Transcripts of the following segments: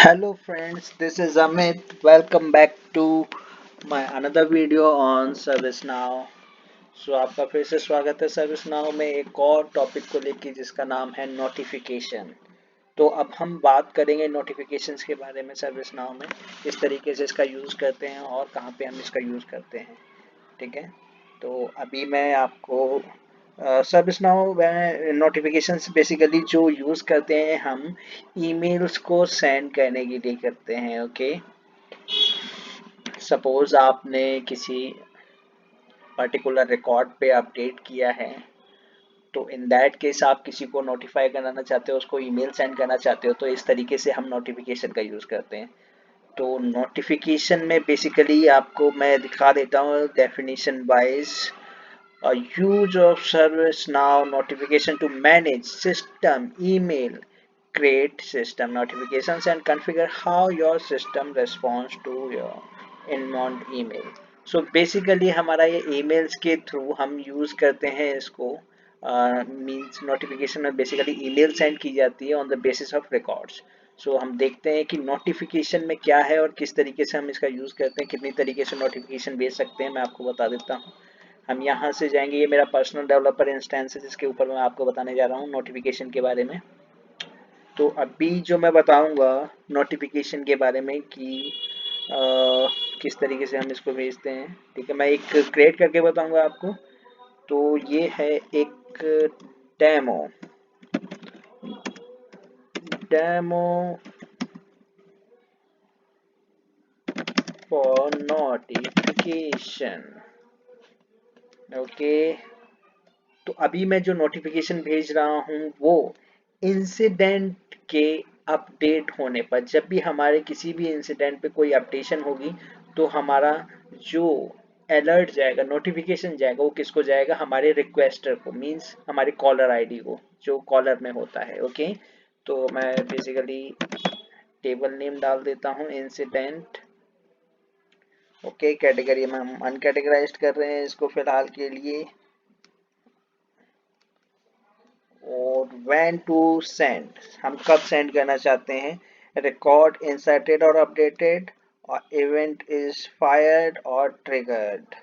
Hello friends, this is Amit. Welcome back to my another video on servicenow. आपका फिर से स्वागत है servicenow में एक और टॉपिक को लेके जिसका नाम है नोटिफिकेशन। तो अब हम बात करेंगे नोटिफिकेशंस के बारे में servicenow में, किस तरीके से इसका यूज़ करते हैं और कहाँ पे हम इसका यूज़ करते हैं। ठीक है, तो अभी मैं आपको सर्विस नाउ में नोटिफिकेशंस बेसिकली जो यूज़ करते हैं हम ईमेल्स को सेंड करने के लिए करते हैं। ओके, सपोज आपने किसी पर्टिकुलर रिकॉर्ड पे अपडेट किया है, तो इन दैट केस आप किसी को नोटिफाई कराना चाहते हो, उसको ईमेल सेंड करना चाहते हो, तो इस तरीके से हम नोटिफिकेशन का यूज़ करते हैं। तो नोटिफिकेशन में बेसिकली आपको मैं दिखा देता हूँ definition wise. A use of ServiceNow notification to manage system email, create system notifications and configure how your system responds to your inbound email. So basically हमारा ये emails के थ्रू हम यूज़ करते हैं इसको। मीन्स नोटिफिकेशन में basically email send की जाती है on the basis of records. हम देखते हैं कि नोटिफिकेशन में क्या है और किस तरीके से हम इसका यूज़ करते हैं, कितनी तरीके से नोटिफिकेशन भेज सकते हैं, मैं आपको बता देता हूँ। हम यहाँ से जाएंगे, ये मेरा पर्सनल डेवलपर इंस्टेंस है जिसके ऊपर मैं आपको बताने जा रहा हूँ नोटिफिकेशन के बारे में। तो अभी जो मैं बताऊँगा नोटिफिकेशन के बारे में कि किस तरीके से हम इसको भेजते हैं। ठीक है, मैं एक क्रिएट करके बताऊँगा आपको। तो ये है एक demo demo for notification. Okay, तो अभी मैं जो नोटिफिकेशन भेज रहा हूँ वो इंसिडेंट के अपडेट होने पर, जब भी हमारे किसी भी इंसिडेंट पे कोई अपडेशन होगी तो हमारा जो अलर्ट जाएगा, नोटिफिकेशन जाएगा, वो किसको जाएगा? हमारे रिक्वेस्टर को, मींस हमारे कॉलर आईडी को, जो कॉलर में होता है। ओके, तो मैं बेसिकली टेबल नेम डाल देता हूँ इंसिडेंट। ओके, कैटेगरी में हम अनकैटेगराइज्ड कर रहे हैं इसको फिलहाल के लिए। और व्हेन टू सेंड, हम कब सेंड करना चाहते हैं? रिकॉर्ड इंसर्टेड और अपडेटेड, और इवेंट इज फायर्ड और ट्रिगर्ड।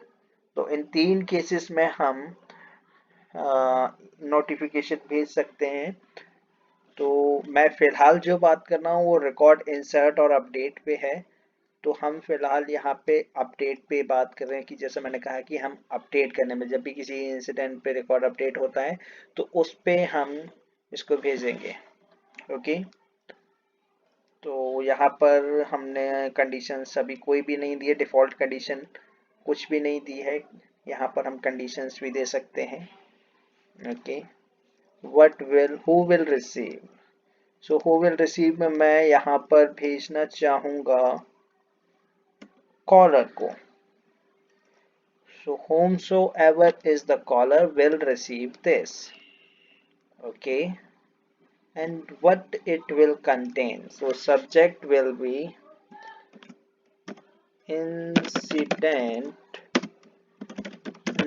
तो इन तीन केसेस में हम नोटिफिकेशन भेज सकते हैं। तो मैं फिलहाल जो बात कर रहा हूँ वो रिकॉर्ड इंसर्ट और अपडेट पे है। तो हम फिलहाल यहाँ पे अपडेट पे बात कर रहे हैं कि जैसे मैंने कहा कि हम अपडेट करने में, जब भी किसी इंसिडेंट पे रिकॉर्ड अपडेट होता है तो उस पे हम इसको भेजेंगे। ओके, तो यहाँ पर हमने कंडीशन अभी कोई भी नहीं दी है, डिफ़ॉल्ट कंडीशन कुछ भी नहीं दी है। यहाँ पर हम कंडीशंस भी दे सकते हैं। Okay, what will, who will receive. Who will receive में मैं यहाँ पर भेजना चाहूँगा कॉलर को। Whomsoever is the caller will receive this. Okay, and what it will contain. Subject will be incident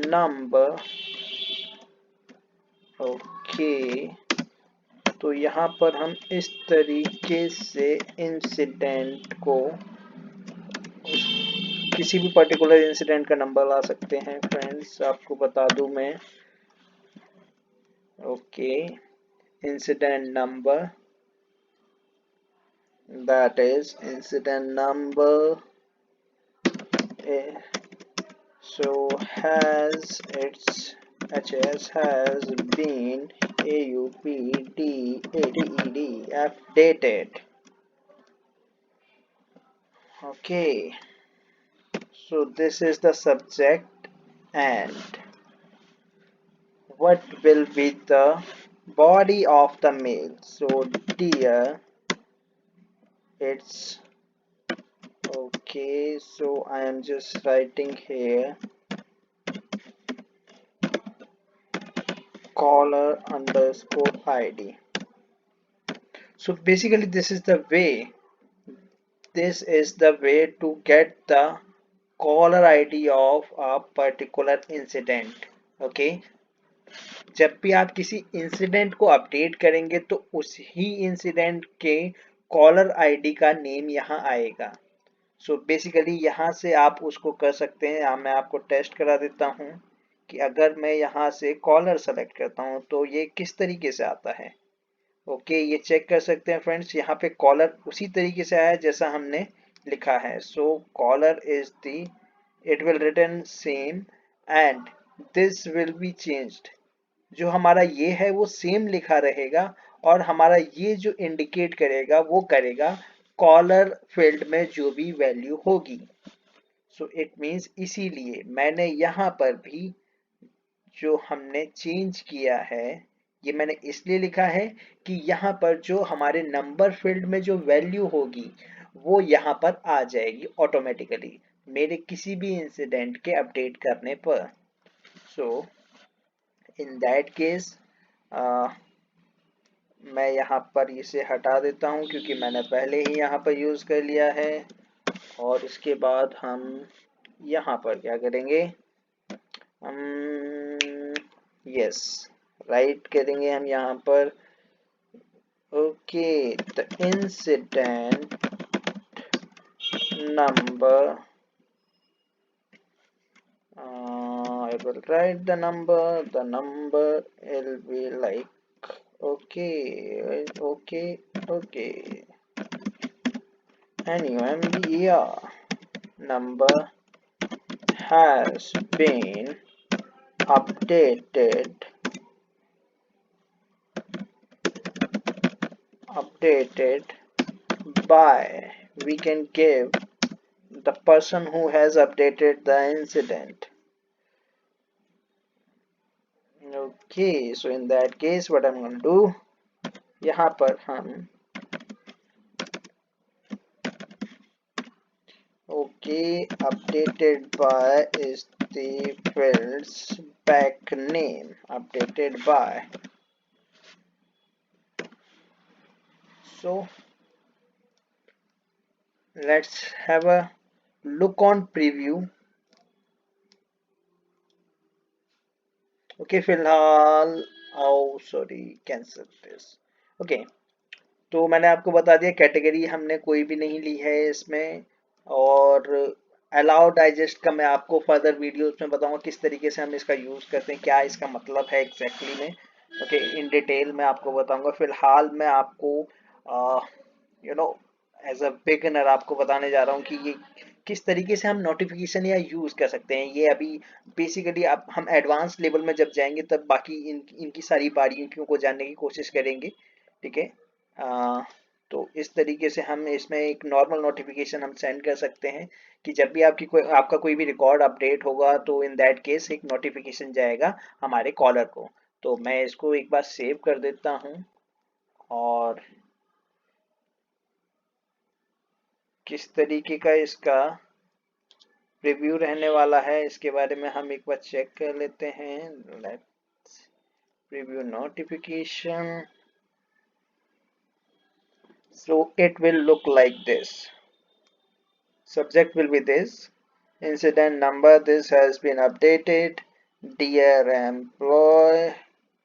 number. Okay, तो यहाँ पर हम इस तरीके से इंसिडेंट को, किसी भी पर्टिकुलर इंसिडेंट का नंबर ला सकते हैं फ्रेंड्स, आपको बता दूं मैं। Okay, incident number, that is incident number has its has been updated. Okay, so this is the subject, and what will be the body of the mail? So dear, it's okay, so I am just writing here caller underscore id. So basically this is the way, to get the caller id of a particular incident. Okay, जब भी आप किसी incident को update करेंगे तो उसी incident के caller ID का नेम यहाँ आएगा। सो बेसिकली यहाँ से आप उसको कर सकते हैं। मैं आपको टेस्ट करा देता हूँ कि अगर मैं यहाँ से कॉलर सेलेक्ट करता हूँ तो ये किस तरीके से आता है। ओके, ये चेक कर सकते हैं फ्रेंड्स, यहाँ पे कॉलर उसी तरीके से आया जैसा हमने लिखा है। So caller is the, it will return same and this will be changed. जो हमारा ये है वो सेम लिखा रहेगा और हमारा ये जो इंडिकेट करेगा वो करेगा कॉलर फील्ड में जो भी वैल्यू होगी। सो इट मीन्स इसीलिए मैंने यहाँ पर भी जो हमने चेंज किया है, ये मैंने इसलिए लिखा है कि यहाँ पर जो हमारे नंबर फील्ड में जो वैल्यू होगी वो यहाँ पर आ जाएगी ऑटोमेटिकली मेरे किसी भी इंसिडेंट के अपडेट करने पर। सो इन दैट केस मैं यहाँ पर इसे हटा देता हूँ क्योंकि मैंने पहले ही यहाँ पर यूज़ कर लिया है। और इसके बाद हम यहाँ पर क्या करेंगे, यस, राइट करेंगे हम यहाँ पर। Okay, the incident number, I will write the number will be like, okay, okay, okay, anyway, yeah, number has been updated by, we can give the person who has updated the incident. Okay, so in that case what I'm going to do, यहाँ पर हम okay, updated by is the field's back name, updated by. So let's have a look on preview. Okay, फिलहाल, oh sorry, cancel this. Okay, तो मैंने आपको बता दिया category हमने कोई भी नहीं ली है इसमें। और अलाउ डाइजेस्ट का मैं आपको फर्दर वीडियोस में बताऊंगा किस तरीके से हम इसका यूज़ करते हैं, क्या इसका मतलब है एग्जैक्टली में। ओके, इन डिटेल में आपको बताऊंगा। फिलहाल मैं आपको you know as a beginner आपको बताने जा रहा हूँ कि ये किस तरीके से हम नोटिफिकेशन या यूज़ कर सकते हैं। ये अभी बेसिकली आप, हम एडवांस लेवल में जब जाएंगे तब बाकी इनकी सारी बारीकियों को जानने की कोशिश करेंगे। ठीक है, तो इस तरीके से हम इसमें एक नॉर्मल नोटिफिकेशन हम सेंड कर सकते हैं कि जब भी आपका कोई भी रिकॉर्ड अपडेट होगा तो इन दैट केस एक नोटिफिकेशन जाएगा हमारे कॉलर को। तो मैं इसको एक बार सेव कर देता हूँ और किस तरीके का इसका रिव्यू रहने वाला है इसके बारे में हम एक बार चेक कर लेते हैं। Let's review notification. So it will look like this. Subject will be this: incident number, this has been updated, dear employee.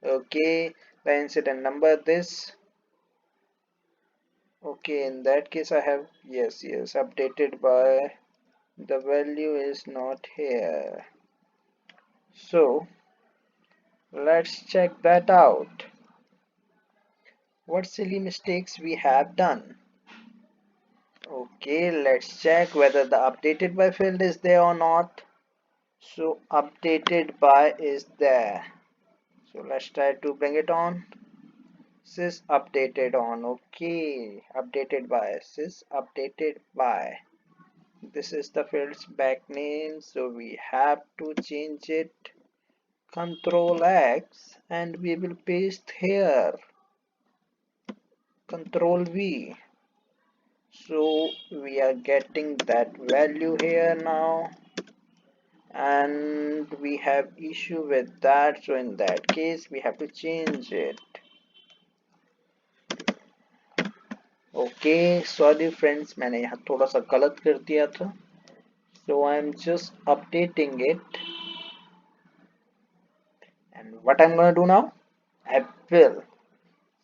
Okay, the incident number this. Okay, in that case I have, yes, updated by, the value is not here. So let's check that out. What silly mistakes we have done. Okay, let's check whether the updated by field is there or not. So updated by is there. So let's try to bring it on. Sys updated on. Okay, updated by, sys updated by. This is the field's back name, so we have to change it. Control X and we will paste here. Control V. So we are getting that value here now, and we have issue with that, so in that case we have to change it. Okay, sorry friends, मैंने यहाँ थोड़ा सा गलत कर दिया था, so I'm just updating it. And what I'm gonna do now, I will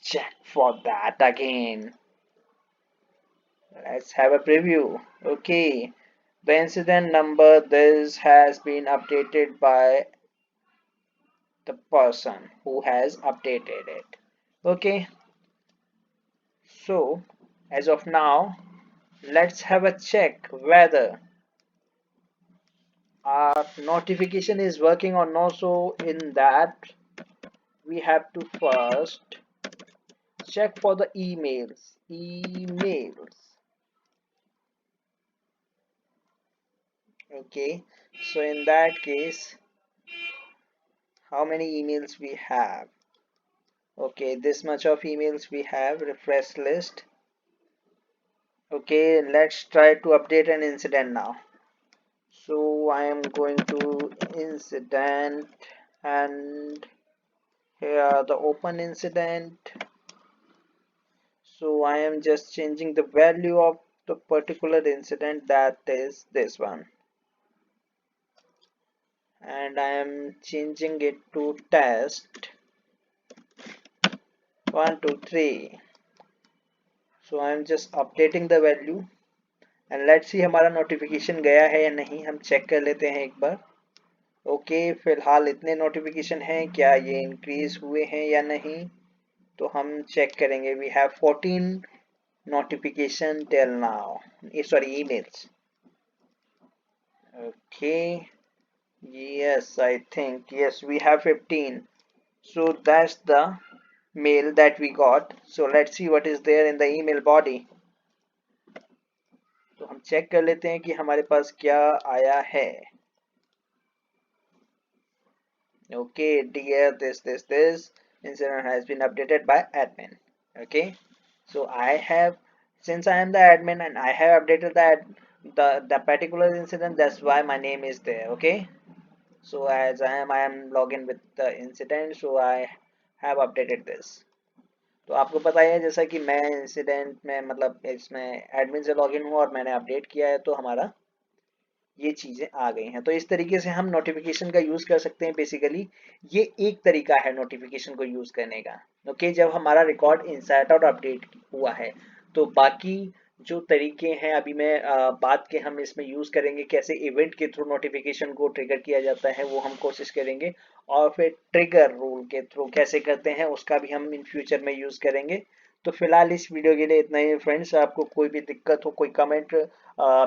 check for that again. Let's have a preview. Okay, the incident number, this has been updated by the person who has updated it. Okay, so as of now, let's have a check whether our notification is working or not. So in that, we have to first check for the emails. Okay, so in that case, how many emails we have? Okay, this much of emails we have. Refresh list. Okay, let's try to update an incident now. So I am going to incident, and here the open incident. So I am just changing the value of the particular incident, that is this one, and I am changing it to test 123. So I am just updating the value and let's see हमारा notification गया है या नहीं, हम check कर लेते हैं एक बार. ओके, फिलहाल इतने नोटिफिकेशन हैं, क्या ये इंक्रीज हुए हैं या नहीं, तो हम चेक करेंगे. We have 14 notification till now, sorry, emails. Okay, yes, I think yes, we have 15. So that's the mail that we got. So let's see what is there in the email body. तो हम check कर लेते हैं कि हमारे पास क्या आया है. Okay, dear, this incident has been updated by admin. Okay, so I have, since I am the admin and I have updated that the particular incident, that's why my name is there. Okay, so as I am login with the incident, so I have updated this. तो आपको पता ही है जैसा कि मैं incident में मतलब इसमें एडमिन से लॉगिन हुआ और मैंने अपडेट किया है, तो हमारा ये चीजें आ गई हैं. तो इस तरीके से हम नोटिफिकेशन का यूज कर सकते हैं. बेसिकली ये एक तरीका है नोटिफिकेशन को यूज करने का. ओके, जब हमारा रिकॉर्ड इंसर्ट और अपडेट हुआ है, तो बाकी जो तरीके हैं अभी मैं बात के हम इसमें यूज करेंगे, कैसे इवेंट के थ्रू नोटिफिकेशन को ट्रिगर किया जाता है वो हम कोशिश करेंगे, और फिर ट्रिगर रूल के थ्रू कैसे करते हैं उसका भी हम इन फ्यूचर में यूज करेंगे. तो फिलहाल इस वीडियो के लिए इतना ही फ्रेंड्स. आपको कोई भी दिक्कत हो, कोई कमेंट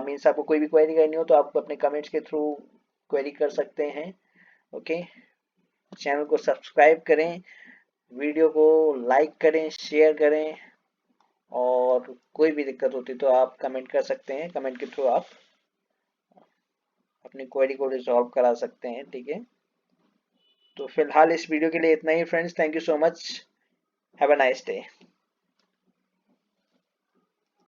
मीन्स आपको कोई भी क्वेरी करनी हो, तो आप अपने कमेंट्स के थ्रू क्वेरी कर सकते हैं. ओके, चैनल को सब्सक्राइब करें, वीडियो को लाइक करें, शेयर करें, और कोई भी दिक्कत होती तो आप कमेंट कर सकते हैं. कमेंट के थ्रू आप अपनी क्वेरी को रिजॉल्व करा सकते हैं. ठीक है, तो फिलहाल इस वीडियो के लिए इतना ही friends. Thank you so much. Have a nice day.